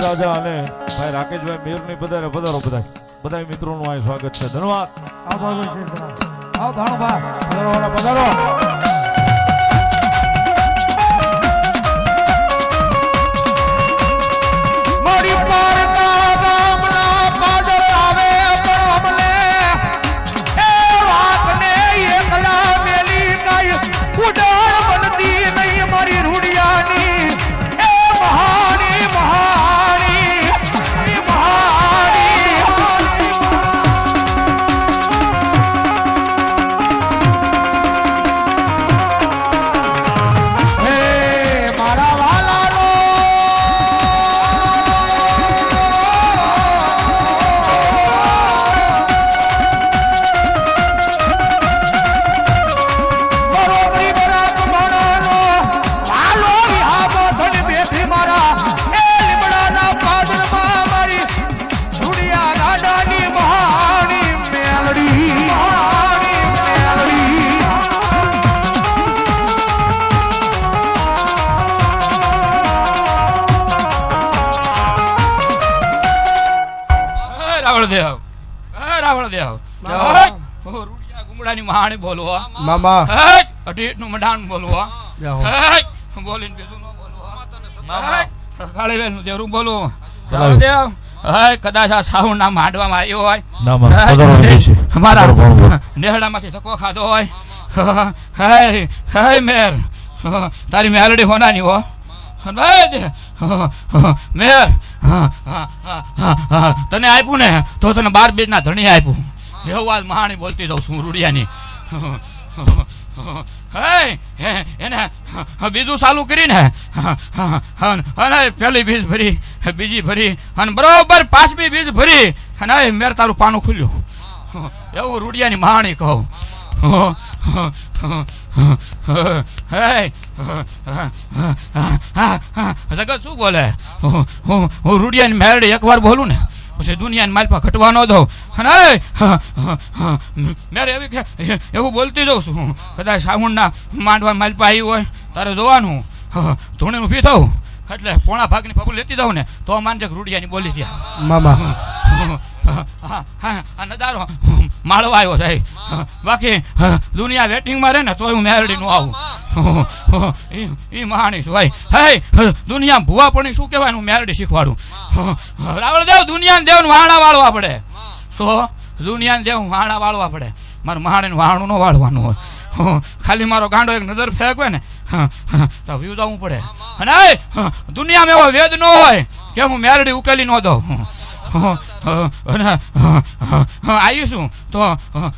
રાજા અને ભાઈ રાકેશભાઈ મેયરની પધારે પધારો બધા મિત્રોનું અહીં સ્વાગત છે. ધન્યવાદ. પધારો. ગુમડાની મહાણી બોલવો મામા અઢીટ નું મઢાણ બોલવો બોલીને બીજું ન બોલવો કાળી વેલ નું દેવરું બોલવું દેવ કદાચ આ સાહુ ના માંડવામાં આવ્યો હોય અમારા નેહડા માંથી ધક્કો ખાધો હોય મેર તારી મેલડી હોનાની હો મેર તને આપ્યું ને તો તને 12 બીજ ના ધણી આપ્યું એવું વાત મહાણી બોલતી જાઉં છું રૂડિયાની. એને બીજું ચાલુ કરીને અને પેલી બીજ ભરી બીજી ભરી અને બરોબર 5મી બીજ ભરી અને મેર તારું પાનું ખુલ્યું એવું રૂડિયાની મહાણી કહું. જગત શું બોલે? હું રૂડિયાની મેરડી એકવાર બોલું ને પછી દુનિયાની માલપા ઘટવા ન દઉં અને મેરે એવું બોલતી જાઉં છું. કદાચ સાવણના માંડવા માલપા આવી હોય તારે જોવાનું ધૂણે ઊભી થવું એટલે પોણા ભાગની પબુ લેતી જાઉં ને તો માનજે રૂડિયાની બોલી ત્યાં મામા નદારો માળવા આવ્યો સાહેબ. બાકી દુનિયા વેટિંગમાં રહે ને તો હું મેરડી નું આવું એ મહાણી છું ભાઈ. હે દુનિયા ભૂવા પણ શું કહેવાય હું મેરડી શીખવાડું. રાવળ દેવ દુનિયાને દેવ વાળા વાળવા પડે. શું દુનિયાને દેવ વાળા વાળવા પડે. મારું મહાણીને વાળું ન વાળવાનું હોય. ખાલી મારો ગાંડો એક નજર ફેંકવે ને તો વ્યૂ જવું પડે. અને દુનિયામાં એવો વેદ ન હોય કે હું મેરડી ઉકેલી ન દઉં. આવીશું તો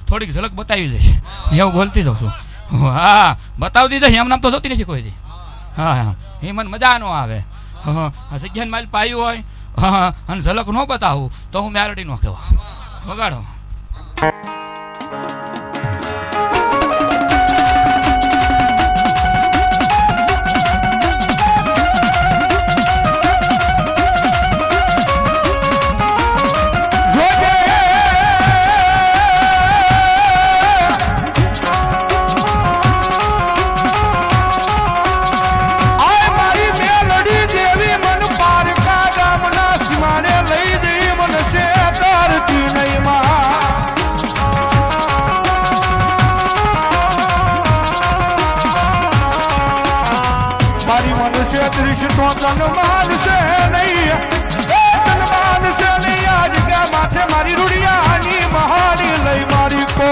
થોડીક ઝલક બતાવી જઈશ એવું બોલતી જાઉં છું. હા બતાવી દીધા એમ નામ તો જોતી નથી કોઈ દી. હા હા એ મને મજા ન આવે. જગ્યાને માલ પાયું હોય અને ઝલક ન બતાવું તો હું મેલડી નો કહેવા. વગાડો. મારી રૂડિયાની મહાની લઈ મારી કો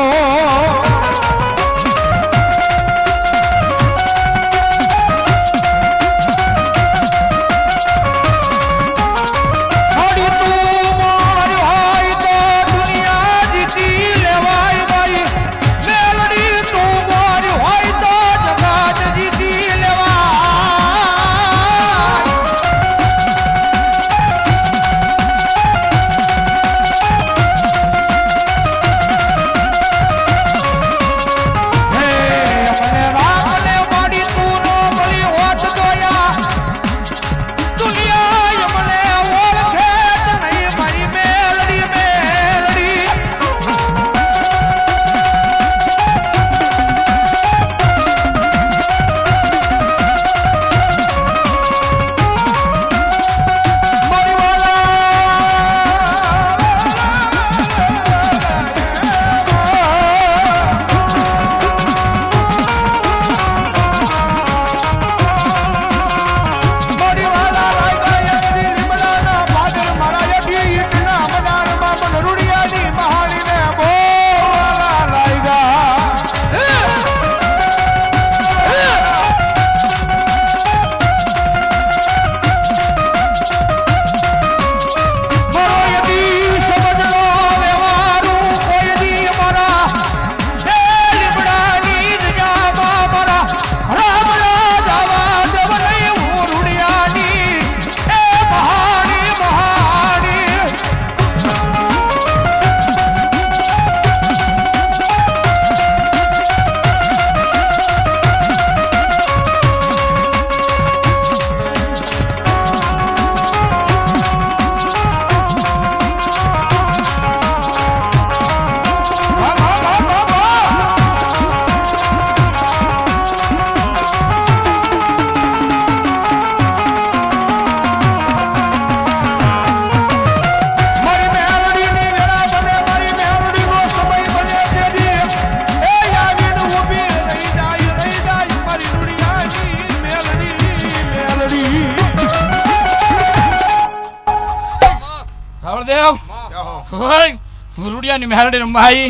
રૂડિયાની મેલડી રમવાઈ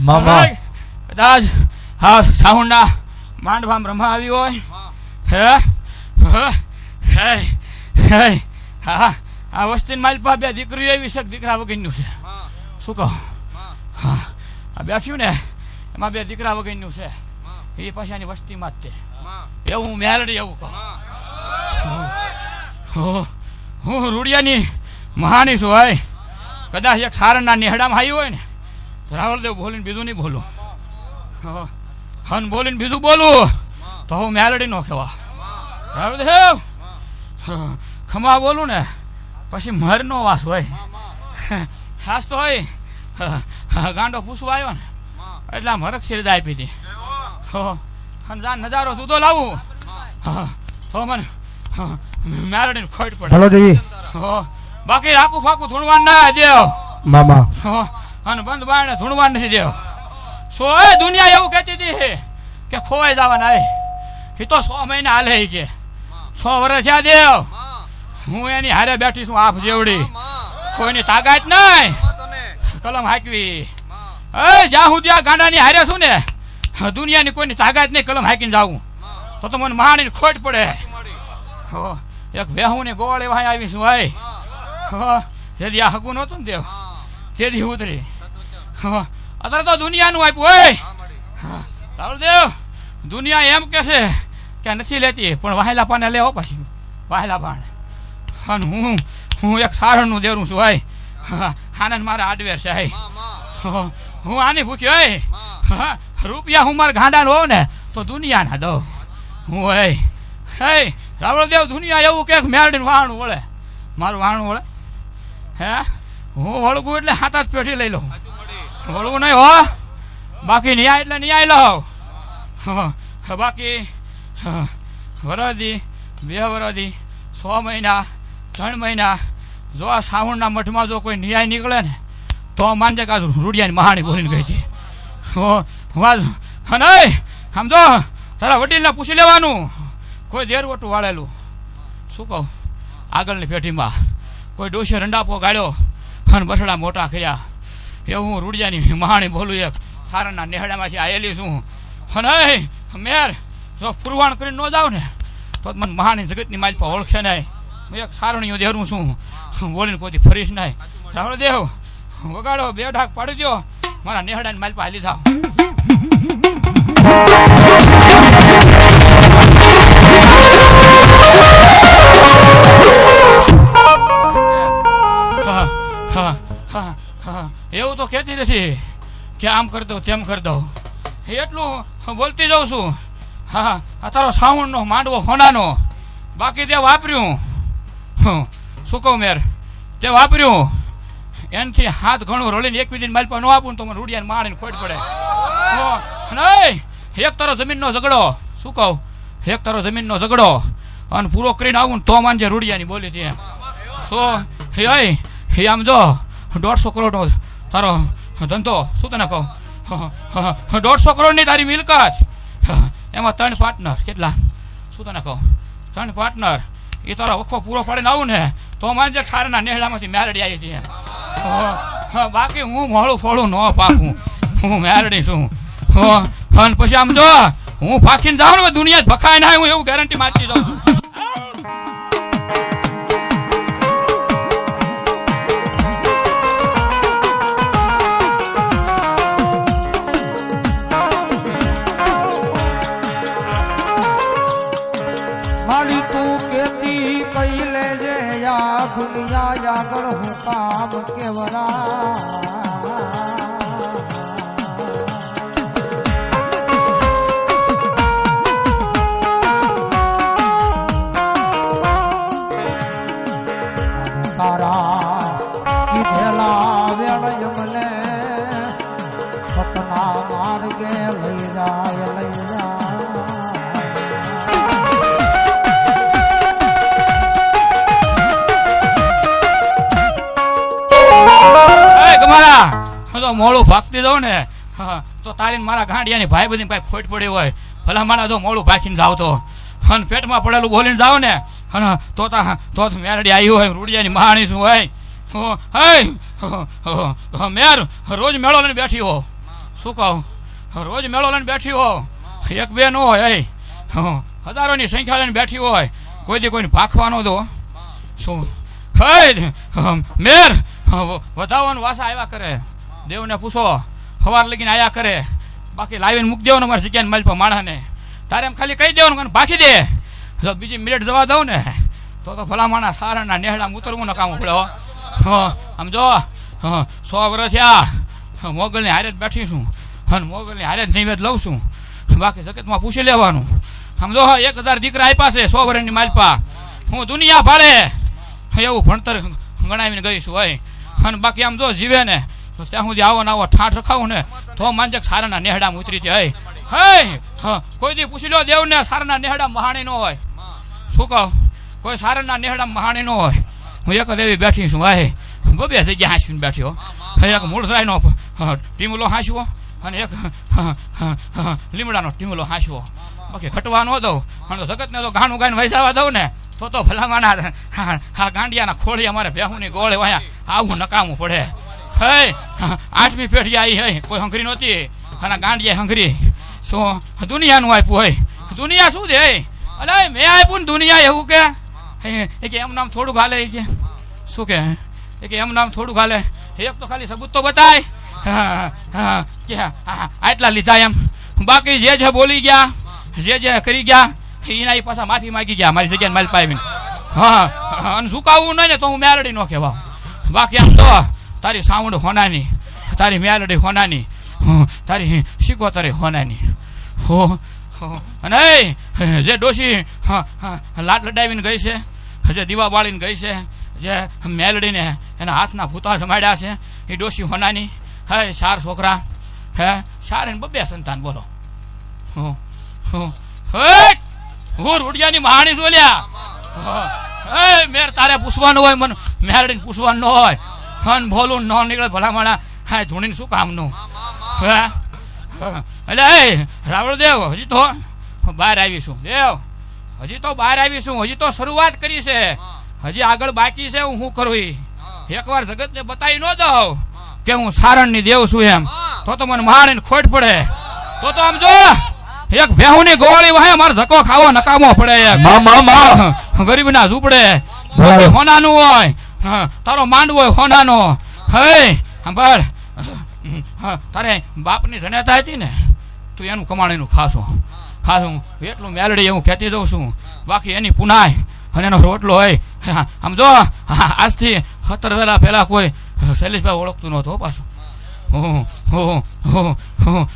મામા કદાચ હા સાઉન્ડના માંડવામાં રમવા આવી હોય. હે હે હા આ વસ્તીની માલ પા બે દીકરીઓ એવી છે દીકરા વગરનું છે. શું કહો? હા આ બેઠ્યું ને એમાં બે દીકરા વગરનું છે. એ પછી આની વસ્તીમાં જ છે. એવું મેલડી એવું કહો. હું રૂડિયાની મહાની છું ભાઈ. કદાચ એક સારણના નેહડામાં આવી હોય ને તો રાવળદેવ બોલીને બીજું નહીં બોલું. હન બોલીને બીજું બોલું તો હું મેલડી નો કહેવા. રાવળદેવ ખમા બોલું ને પછી મરનો વાસ હોય. ખાસ તો હોય ગાંડો પૂછવા આવ્યો ને એટલે આમ હરખ શેર જાય પીધી. જાન નજારો જુદો લાવું તો મને મેલડીને ખોટ પડે. હલો દેવી. બાકી આખું ફાકું ધૂણવાન ના દેવ મામા. અને બંધ બારણે ધૂણવાન નથી દેવ. સો દુનિયા એવું કહેતી હતી કે ખોવાઈ જવાના એ તો 100 મહિના હાલે કે 100 વર્ષ થયા દેવ. હું એની હારે બેઠી છું આપ જેવડી. કોઈની તાકાત નહીં કલમ હાંકવી. જ્યાં હું ત્યાં ગાંડાની હારે છું ને દુનિયાની કોઈની તાકાત નહીં કલમ હાંકીને જાવું તો મને મહાની ખોટ પડે. એક વેહું ને ગોળ એવા આવીશું ભાઈ. જેથી આ હગું નહોતું ને દેવ તેથી ઉતરી. અત્યારે તો દુનિયાનું આપ્યું હોય. રાવળદેવ દુનિયા એમ કે છે કે નથી લેતી, પણ વાહેલા પાને લેવો પછી વાહેલા પાને. અને હું એક સારણનું દેરું છું ભાઈ. આનંદ મારા આડવેર છે ભાઈ. હું આની ભૂખ્યો હોય. રૂપિયા હું મારા ગાંડા હોઉં ને તો દુનિયા ના દઉં હું. હે રાવળદેવ, દુનિયા એવું કે મેરડીને વાહણું વળે, મારું વાહણું વળે હે? હું વળગું એટલે હાથ જ પેઠી લઈ લઉં. વળવું નહીં હો, બાકી ન્યાય એટલે ન્યાય લઉં. બાકી વરદી 2 વરદી 6 મહિના 3 મહિના જો આ શ્રાવણના મઠમાં જો કોઈ ન્યાય નીકળે ને તો માનજે કે રૂડિયાની મહાણી બોલીને ગઈ છે. નહીં આમ જો તારા વડીલને પૂછી લેવાનું, કોઈ દેરવટું વાળેલું શું કહું આગળની પેઢીમાં કોઈ ડોશે રંડાપો ગાળ્યો અને બસડા મોટા કર્યા એવું હું રૂડિયાની મહાણી બોલું. એક સારણના નેહડામાંથી આવેલી છું. અને મેર જો પુરવાણ કરીને ન જાવ ને તો મને મહાની જગતની મારી પર ઓળખે નહીં. હું એક સારણીઓ દેરું છું, બોલીને કોઈ ફરીશ નહીં. રાવળદેવ વગાડો, 2 ઢાક પાડી દો, મારા નેહડાની મારી પર હાલી જાવ. એવું તો કહેતી નથી કે આમ કરી દઉં તેમ કરી દઉં, એટલું બોલતી જાઉં છું. હા, આ તારો શ્રાવણનો માંડવો હોનાનો, બાકી તે વાપર્યું શું કહું મેર, તે વાપર્યું એનાથી હાથ ઘણું રળીને 1 દિન માલ પર ન આપું તો મને રૂડિયાને મારીને ખોટ પડે. નહીં એક તારો જમીનનો ઝઘડો, શું કહું એક તારો જમીનનો ઝઘડો અને પૂરો કરીને આવું ને તો માનજે રૂડિયાની બોલી હતી એમ. તો હે આમ જો 150 કરોડનો તારો ધંધો, શું તને કહું 150 કરોડની તારી મિલકત, એમાં 3 પાર્ટનર, કેટલા શું તને કહું 3 પાર્ટનર, એ તારો વખો પૂરો પાડીને આવું ને તો માનજે સારના નેહડામાંથી મેરડી આવી હતી. બાકી હું મોડું ફોડું ન પાકું, હું મેરડી છું. અને પછી આમ જો હું પાકીને જાઉં ને દુનિયા જ ભખાય ના, હું એવું ગેરંટી મારતી જાઉં છું. મારી તું કેતી કઈ લેજે યા દુનિયા આગળ હું કામ કેવરા. તારા કીધેલા વેળ મને સપના માર્ગે લઈ જાય લઈ જાય. મોડું ભાગતી જાઉં ને તો તારી મારા ગાંડિયાની ભાઈ બધી ભાઈ ખોટ પડી હોય, ભલા મારા જો મોડું ભાગીને જાવ તો અને પેટમાં પડેલું બોલીને જાવ ને તો મેરડી આવી હોય, રૂડિયાની મહાણી શું હોય. મેર રોજ મેળો લઈને બેઠી હો, શું કહું રોજ મેળો લઈને બેઠી હો, 1-2 ન હોય, હજારોની સંખ્યા લઈને બેઠી હોય, કોઈ દી કોઈને ભાખવાનો દો શું. મેર વધાવવાનું વાસા આવ્યા કરે, દેવને પૂછો સવાર લગીને આયા કરે, બાકી લાવીને મૂકી દેવાનું મારી જગ્યાને માલ પર માણસને. તારે એમ ખાલી કહી દેવાનું ભાખી દે, જો બીજી મિનિટ જવા દઉં ને તો ભલા માણા સારણના નેહડામાં ઉતરવું ન કામ પડે. આમ જો 100 વર્ષ થયા મોગલની હારે જ બેઠી છું અને મોગલની હારે જ નૈવેદ લઉં છું, બાકી જગતમાં પૂછી લેવાનું. આમ જો 1000 દીકરા આપ્યા છે 100 વર્ષની માલપા, હું દુનિયા ભાડે એવું ભણતર ગણાવીને ગઈ છું હોય. અને બાકી આમ જો જીવે ને તો ત્યાં સુધી આવો ને આવો ઠાઠ રખાવું ને તો માનજે સારાના નેહડામાં ઉતરી જાય. કોઈ દી પૂછી લો દેવને સારાના નેહડા મહાણી નો હોય, શું કહું કોઈ સારાના નેહડા મહાણી નો હોય. હું એક જ એવી બેઠી છું ભાઈ, 2 જગ્યા હાંસવીને બેઠ્યો, એક મૂળસરાયનો ટીમલો હાંસવો અને એક લીમડાનો ટીમલો હાંસવો, બાકી ઘટવા ન દઉં. અને જગતને તો ગાણું ગાઈને વૈસાવા દઉં ને તો ભલામાના હા ગાંડિયાના ખોળી અમારે બેહુની ગોળે વાયા આવું નકામું પડે. 8મી પેઢી આવી હે, કોઈ હંગરી નહોતી અને ગાંડિયા હંગરી. શું દુનિયાનું આપ્યું હોય, દુનિયા શું દે અલે મેં આપ્યું ને દુનિયા એવું કે એમ નામ થોડું ગાલે કે શું કે એમ નામ થોડું ગાલે. એક તો ખાલી સબૂત તો બતાય કે આટલા લીધા એમ, બાકી જે બોલી ગયા જે કરી ગયા એના એ પાછા માફી માંગી ગયા મારી જગ્યાએ મારી પાવીને. હા અને ઝુકાવવું નહીં ને તો હું મેલડી નો કહેવા. બાકી આમ તો તારી સાઉન્ડ હોનાની, તારી મેલડી હોનાની, તારી શીખોતરી હોનાની. અને જે ડોશી લાટ લડાવીને ગઈ છે, જે દીવા બાળીને ગઈ છે, જે મેલડીને એના હાથના ભૂતા જમાડ્યા છે એ ડોશી હોનાની. હે 4 છોકરા, હે 4 ને 2 સંતાન. બોલો હું રૂડિયાની મહાણી જોલ્યા. મેર તારે પૂછવાનું હોય, મને મેલડીને પૂછવાનું ન હોય. હન બોલું ન નીકળે ભલા માણા. હા ધૂણીને શું કામનું? એટલે રાવણ દેવ હજી તો બહાર આવીશું. દેવ હજી તો બહાર આવીશું. હજી તો શરૂઆત કરી છે, હજી આગળ બાકી છે. હું શું કરું એકવાર જગતને બતાવી ન દઉં કે હું સારણની દેવ છું એમ તો મને મારીને ખોટ પડે. તો આમ જો એક ભેહુની ગોળી વાહે મારે ધક્કો ખાવો નકામો પડે. ગરીબના ઝૂંપડે હોનાનું હોય, તારો માંડવો હોય હોનાનો. હે સાંભળ, તારે બાપની જનેતા હતી ને, તું એનું કમાણીનું ખાશું એટલું મેલડી એવું કહેતી જઉં છું. બાકી એની પુનાય અને એનો રોટલો હોય. આમ જો આજથી 17 વેલા પહેલા કોઈ શૈલેષભાઈ ઓળખતું નહોતું પાછું.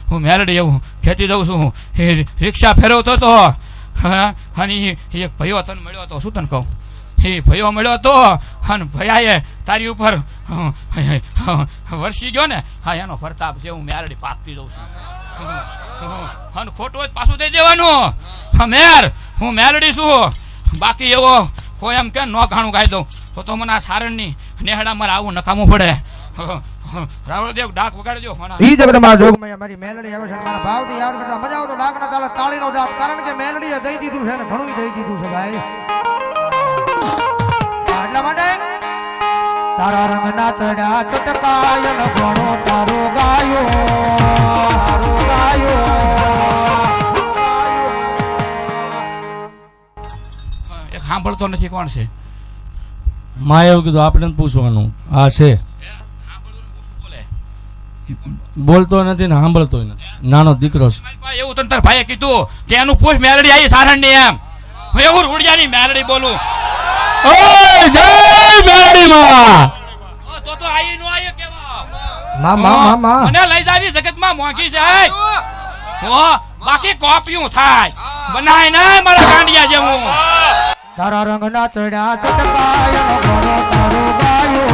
હું મેલડી એવું કહેતી જઉં છું. એ રિક્ષા ફેરવતો હતો અને એક ભયો તને મળ્યો હતો. શું તને કહું, એ ભયો મળ્યો હતો અને ભયાએ તારી ઉપર વરસી ગયો ને. હા એનો પ્રતાપ છે. હું મેલડી પાકતી જઉં છું. અને ખોટું જ પાછું દઈ દેવાનું. મેર હું મેલડી છું. બાકી એવો કોઈ એમ કે ન ઘાણું ગાઈ દઉં તો મને આ સારણની નેહડા મારે આવું નકામું પડે. રાવળદેવ ડાક વગાડજો. ઈ જગત માં જોગમાં મારી મેલડી આવે છે. મારા ભાવથી યાદ કરતા મજા આવે તો ડાકના તાલે તાળીનો જાપ, કારણ કે મેલડીએ દઈ દીધું છે ને ઘણું દઈ દીધું છે ભાઈ. એટલા માટે તારા રંગના ચડ્યા ચટકાય ન ઘણો તારો ગાયો, તારો ગાયો. એક સાંભળતો નથી. કોણ છે? માં એવું કીધું આપણે પૂછવાનું. હા છે, બોલતો નથી ને સાંભળતો નથી, નાનો દીકરો છે. એવું તને તાર ભાઈએ કીધું કે એનું પૂછ મેલડી આવી સારણની એમ. હું એવું રૂડિયાની મેલડી બોલું. જય મેલડી માં. તો આઈ નો આયો કેવા મામા મને લઈ જાવી જગતમાં મોંઘી છે. બાકી કોપિયું થાય બનાય ને મારા ગાંડિયા જેવું. તારા રંગના ચડ્યા ચટકાય ન ઘણો તારો ગાયો,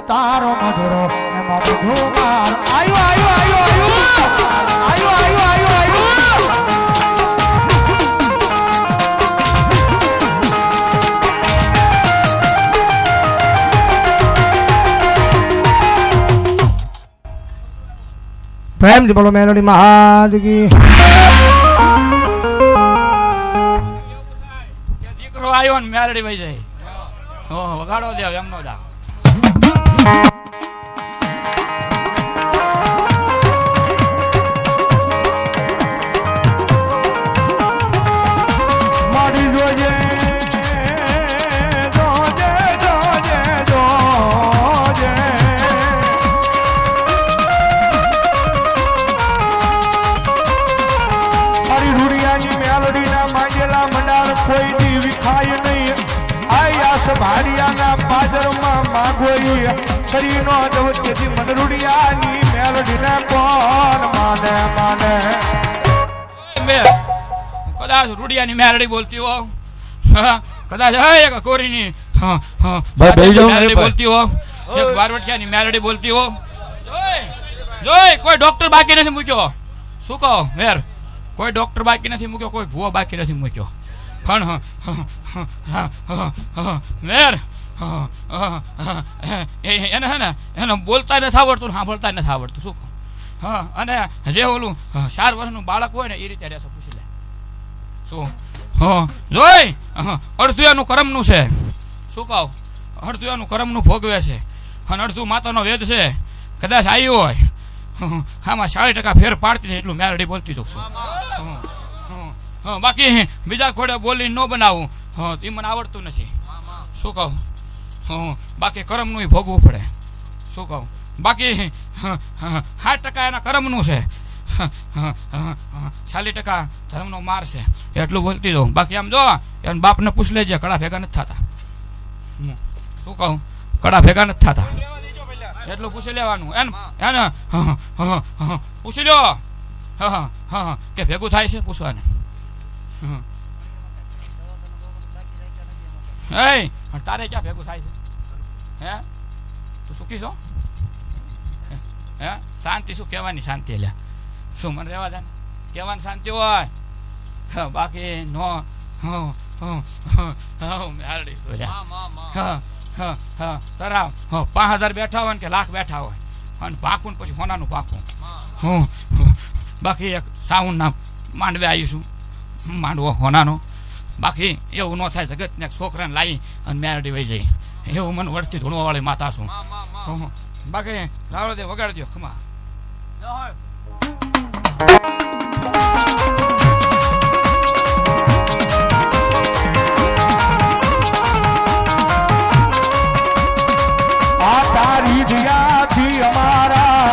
તારો મધુરો એમાં બધું માર. આયુ આયુ આયુ આયુ આયુ આયુ આયુ આયુ. પ્રેમથી બોલો મેલોડી મહાદગી. દીકરો આવ્યો ને મેલડી વહી જાય. વગાડો દેવ એમનો દા. ભાડિયાના પાદરમાં માગોઈ કરીનો દવચેથી મનરૂડિયાની મેલડીને કોણ માને માને. કદાચ રૂડિયાની મેલડી બોલતી હો, કદાચ એક કોરીની મેલડી બોલતી હો, એક બારવટિયાની મેલડી બોલતી હો. જોઈ કોઈ ડોક્ટર બાકી નથી મૂક્યો. શું કહો મેર? કોઈ ડોક્ટર બાકી નથી મૂક્યો, કોઈ ભૂવો બાકી નથી મૂક્યો. પણ મેર એને હે ને એને બોલતા નથી આવડતું ને સાંભળતા નથી આવડતું શું કહું. હા અને જે ઓલું 4 વર્ષનું બાળક હોય ને એ રીતે રહેશે પૂછી લે શું. જોઈ અડધું એનું કરમનું છે શું કહું. અડધું એનું કરમનું ભોગવે છે અને અડધું માતાનો વેદ છે. કદાચ આવ્યું હોય આમાં 40% ફેર પાડતી છે એટલું મેરડી બોલતી જોઉં છું. બાકી બીજા ઘોડે બોલી ન બનાવું એ મને આવડતું નથી શું કહું. બાકી કરમનું ભોગવું પડે શું કહું. બાકી 60% એના કરમનું છે 40% ધર્મનો માર છે એટલું બોલતી જાઉં. બાકી આમ જો એને બાપને પૂછ લેજે કડા ભેગા નથી થતા શું કહું. કડા ભેગા નથી થતા એટલું પૂછી લેવાનું એને પૂછી લો કે ભેગું થાય છે પૂછવાને. તારે ક્યાં ભેગું થાય છે હે તું સુખી છો હે. શાંતિ શું કહેવાની શાંતિ એટલે શું મને રહેવા દે ને કહેવાની શાંતિ હોય બાકી નો મેરડી તરાવ 5000 બેઠા હોય ને કે લાખ બેઠા હોય અને પાકું ને પછી હોનાનું પાકું. બાકી એક સાઉન ના માંડવે આવીશું માંડવો હોનાનો. બાકી એવું ન થાય જગત ને છોકરાને લાવી અને મેરડી વહી જાય એવું મને વળતી ધૂણવા વાળી માતા છું. બાકી લાવડો દે વગાડી દો ખમા. આ તારી દિયાથી અમારા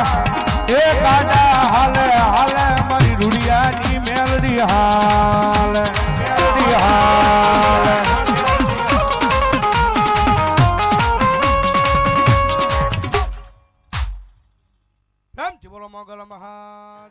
એ કાડા હાલે હાલે મારી રૂડિયાની મેલડી હાલે મેલડી હાલે. પ્રેમથી બોલો મોગલ મહા